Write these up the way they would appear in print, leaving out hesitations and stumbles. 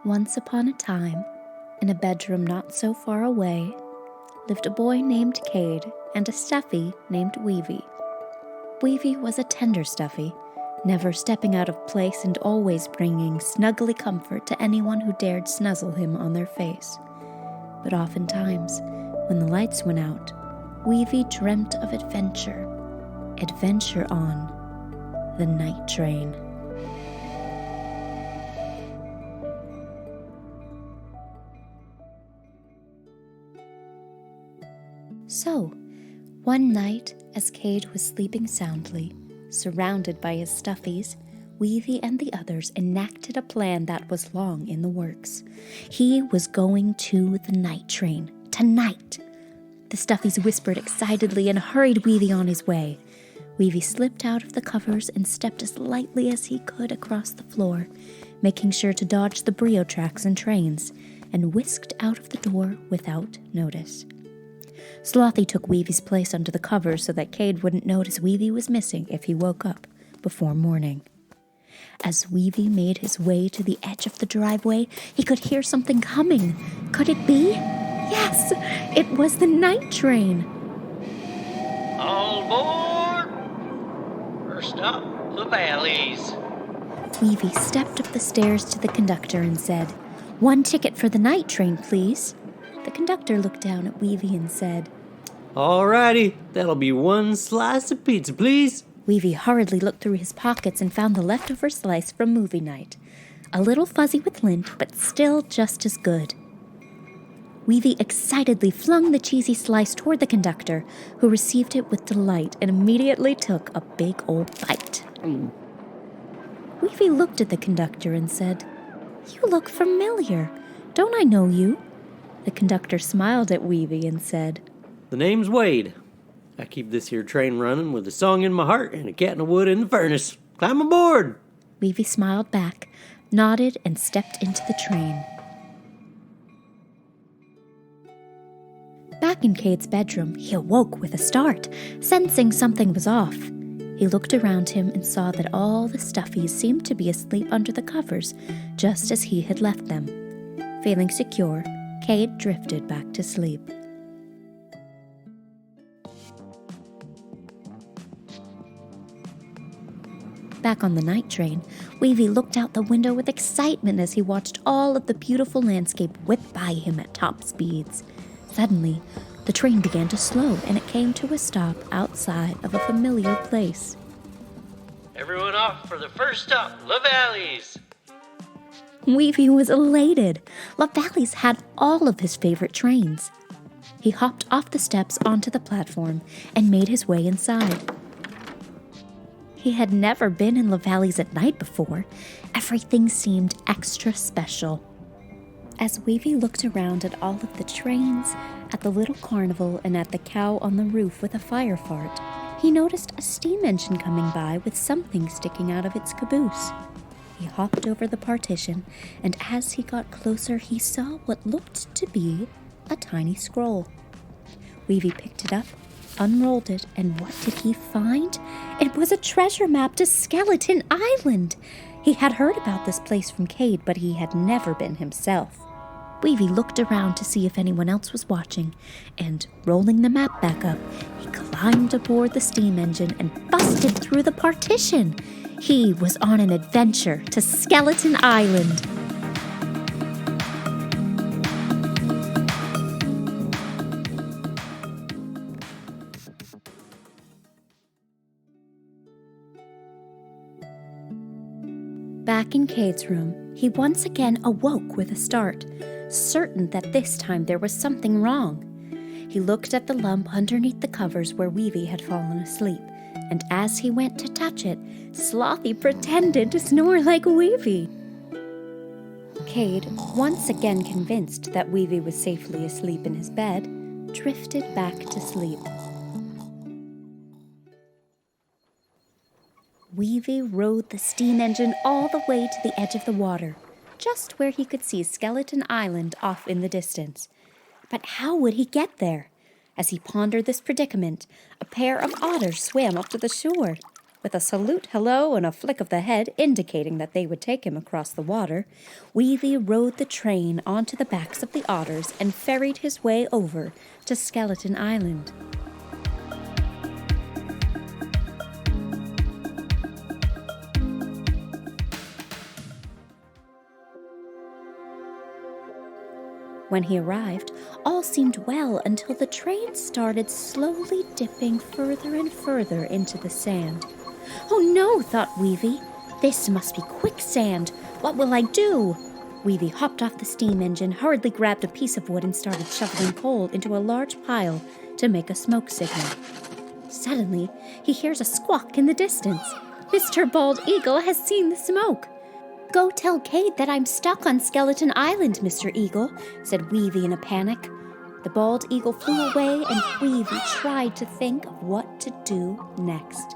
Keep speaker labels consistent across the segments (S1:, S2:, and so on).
S1: Once upon a time, in a bedroom not so far away, lived a boy named Cade and a stuffy named Weavie. Weavie was a tender stuffy, never stepping out of place and always bringing snuggly comfort to anyone who dared snuzzle him on their face. But oftentimes, when the lights went out, Weavie dreamt of adventure on the night train. So, one night, as Cade was sleeping soundly, surrounded by his stuffies, Weavie and the others enacted a plan that was long in the works. He was going to the night train, tonight. The stuffies whispered excitedly and hurried Weavie on his way. Weavie slipped out of the covers and stepped as lightly as he could across the floor, making sure to dodge the brio tracks and trains, and whisked out of the door without notice. Slothy took Weavie's place under the covers so that Cade wouldn't notice Weavie was missing if he woke up before morning. As Weavie made his way to the edge of the driveway, he could hear something coming. Could it be? Yes, it was the night train.
S2: All aboard! First up, WEAVIE'S.
S1: Weavie stepped up the stairs to the conductor and said, "One ticket for the night train, please." The conductor looked down at Weavie and said,
S3: "Alrighty, that'll be one slice of pizza, please."
S1: Weavie hurriedly looked through his pockets and found the leftover slice from movie night. A little fuzzy with lint, but still just as good. Weavie excitedly flung the cheesy slice toward the conductor, who received it with delight and immediately took a big old bite. Weavie looked at the conductor and said, "You look familiar. Don't I know you?" The conductor smiled at Weavie and said,
S3: "The name's Wade. I keep this here train running with a song in my heart and a cat in the wood in the furnace. Climb aboard!"
S1: Weavie smiled back, nodded, and stepped into the train. Back in Cade's bedroom, he awoke with a start, sensing something was off. He looked around him and saw that all the stuffies seemed to be asleep under the covers, just as he had left them. Feeling secure, Cade drifted back to sleep. Back on the night train, Weavie looked out the window with excitement as he watched all of the beautiful landscape whip by him at top speeds. Suddenly, the train began to slow and it came to a stop outside of a familiar place.
S2: Everyone off for the first stop, WEAVIE'S.
S1: Weavie was elated. LaValley's had all of his favorite trains. He hopped off the steps onto the platform and made his way inside. He had never been in LaValley's at night before. Everything seemed extra special. As Weavie looked around at all of the trains, at the little carnival, and at the cow on the roof with a fire fart, he noticed a steam engine coming by with something sticking out of its caboose. He hopped over the partition, and as he got closer, he saw what looked to be a tiny scroll. Weavie picked it up, unrolled it, and what did he find? It was a treasure map to Skeleton Island. He had heard about this place from Cade, but he had never been himself. Weavie looked around to see if anyone else was watching, and rolling the map back up, he climbed aboard the steam engine and busted through the partition. He was on an adventure to Skeleton Island. Back in Cade's room, he once again awoke with a start, certain that this time there was something wrong. He looked at the lump underneath the covers where Weavie had fallen asleep, and as he went to touch it, Slothy pretended to snore like Weavie. Cade, once again convinced that Weavie was safely asleep in his bed, drifted back to sleep. Weavie rode the steam engine all the way to the edge of the water, just where he could see Skeleton Island off in the distance. But how would he get there? As he pondered this predicament, a pair of otters swam up to the shore. With a salute hello and a flick of the head indicating that they would take him across the water, Weavie rode the train onto the backs of the otters and ferried his way over to Skeleton Island. When he arrived, all seemed well until the train started slowly dipping further and further into the sand. "Oh no," thought Weavie. "This must be quicksand. What will I do?" Weavie hopped off the steam engine, hurriedly grabbed a piece of wood, and started shoveling coal into a large pile to make a smoke signal. Suddenly, he hears a squawk in the distance. Mr. Bald Eagle has seen the smoke. "Go tell Cade that I'm stuck on Skeleton Island, Mr. Eagle," said Weavie in a panic. The bald eagle flew away, and Weavie tried to think of what to do next.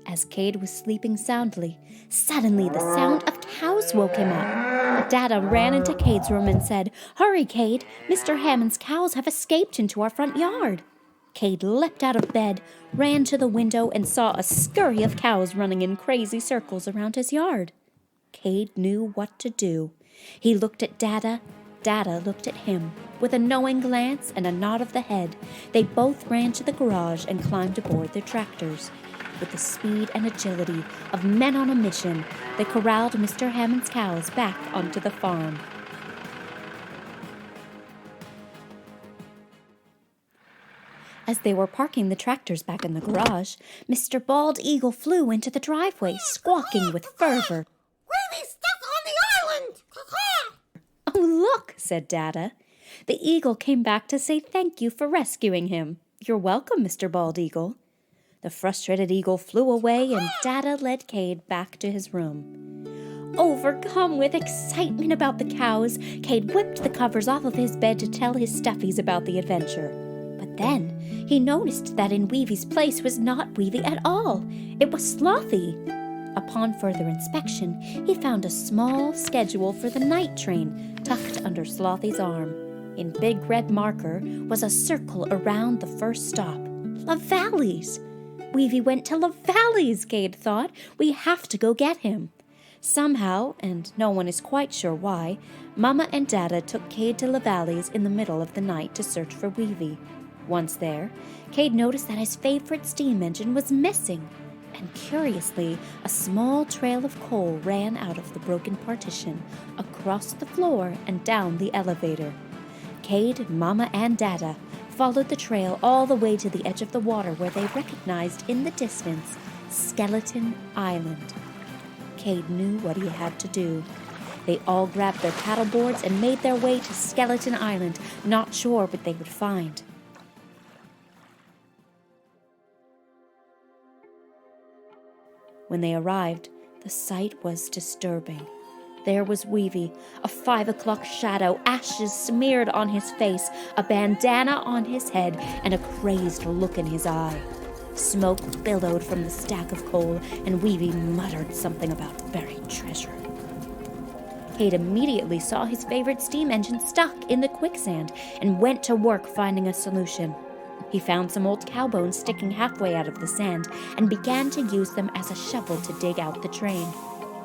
S1: As Cade was sleeping soundly, suddenly the sound of cows woke him up. Dada ran into Cade's room and said, "Hurry, Cade! Mr. Hammond's cows have escaped into our front yard." Cade leapt out of bed, ran to the window, and saw a scurry of cows running in crazy circles around his yard. Cade knew what to do. He looked at Dada. Dada looked at him. With a knowing glance and a nod of the head, they both ran to the garage and climbed aboard their tractors. With the speed and agility of men on a mission, they corralled Mr. Hammond's cows back onto the farm. As they were parking the tractors back in the garage, Mr. Bald Eagle flew into the driveway, squawking with fervor.
S4: "Weavie's stuck on the island! Caw-caw!"
S1: "Oh, look," said Dada. The eagle came back to say thank you for rescuing him. "You're welcome, Mr. Bald Eagle." The frustrated eagle flew away, and Dada led Cade back to his room. Overcome with excitement about the cows, Cade whipped the covers off of his bed to tell his stuffies about the adventure. But then he noticed that in Weavie's place was not Weavie at all. It was Slothy. Upon further inspection, he found a small schedule for the night train tucked under Slothy's arm. In big red marker was a circle around the first stop, LaValley's. Weavie went to LaValley's, Cade thought. We have to go get him. Somehow, and no one is quite sure why, Mama and Dada took Cade to LaValley's in the middle of the night to search for Weavie. Once there, Cade noticed that his favorite steam engine was missing, and curiously, a small trail of coal ran out of the broken partition, across the floor and down the elevator. Cade, Mama, and Dada followed the trail all the way to the edge of the water where they recognized in the distance Skeleton Island. Cade knew what he had to do. They all grabbed their paddleboards and made their way to Skeleton Island, not sure what they would find. When they arrived, the sight was disturbing. There was Weavie, a 5 o'clock shadow, ashes smeared on his face, a bandana on his head, and a crazed look in his eye. Smoke billowed from the stack of coal, and Weavie muttered something about buried treasure. Cade immediately saw his favorite steam engine stuck in the quicksand and went to work finding a solution. He found some old cow bones sticking halfway out of the sand and began to use them as a shovel to dig out the train.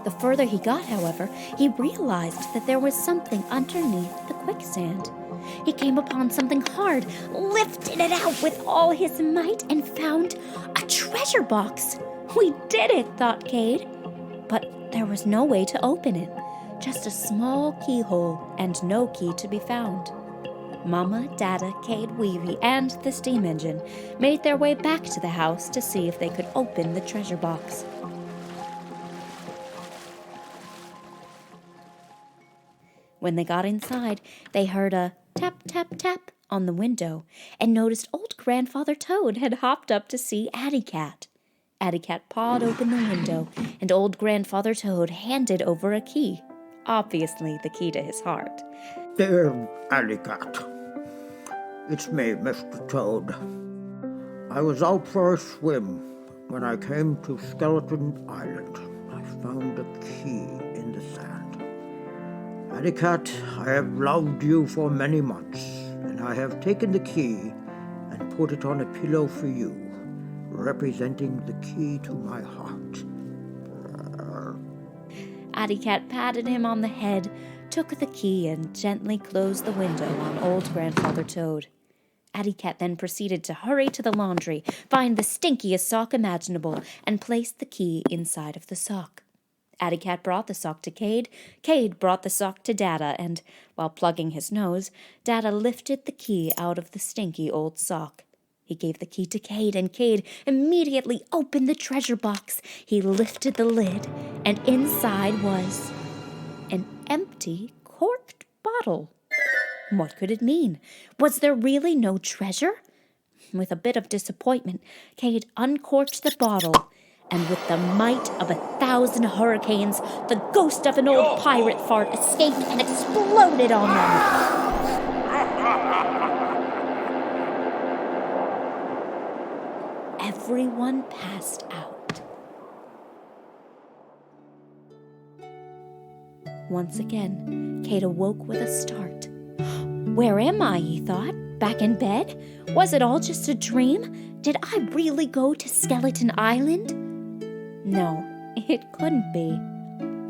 S1: The further he got, however, he realized that there was something underneath the quicksand. He came upon something hard, lifted it out with all his might, and found a treasure box. "We did it," thought Cade. But there was no way to open it, just a small keyhole and no key to be found. Mama, Dada, Cade, Weavie, and the steam engine made their way back to the house to see if they could open the treasure box. When they got inside, they heard a tap, tap, tap on the window and noticed old Grandfather Toad had hopped up to see Addy Cat. Addy Cat pawed open the window, and old Grandfather Toad handed over a key, obviously the key to his heart.
S5: "Dear Alley Cat, it's me, Mr. Toad. I was out for a swim when I came to Skeleton Island. I found a key in the sand. Alley Cat, I have loved you for many months. and I have taken the key and put it on a pillow for you, representing the key to my heart.
S1: Addy Cat patted him on the head, took the key, and gently closed the window on old Grandfather Toad. Addy Cat then proceeded to hurry to the laundry, find the stinkiest sock imaginable, and place the key inside of the sock. Addy Cat brought the sock to Cade. Cade brought the sock to Dada, and while plugging his nose, Dada lifted the key out of the stinky old sock. He gave the key to Cade, and Cade immediately opened the treasure box. He lifted the lid, and inside was an empty, corked bottle. What could it mean? Was there really no treasure? With a bit of disappointment, Cade uncorked the bottle, and with the might of 1,000 hurricanes, the ghost of an old pirate fart escaped and exploded on them. Everyone passed out. Once again, Cade awoke with a start. Where am I, he thought? Back in bed? Was it all just a dream? Did I really go to Skeleton Island? No, it couldn't be.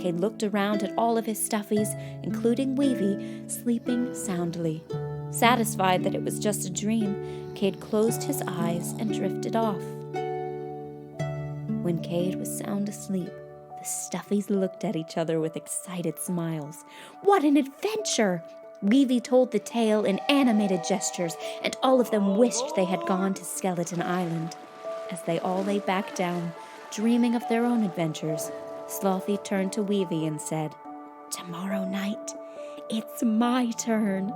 S1: Cade looked around at all of his stuffies, including Weavie, sleeping soundly. Satisfied that it was just a dream, Cade closed his eyes and drifted off. When Cade was sound asleep, the stuffies looked at each other with excited smiles. What an adventure! Weavie told the tale in animated gestures, and all of them wished they had gone to Skeleton Island. As they all lay back down, dreaming of their own adventures, Slothy turned to Weavie and said, "Tomorrow night, it's my turn."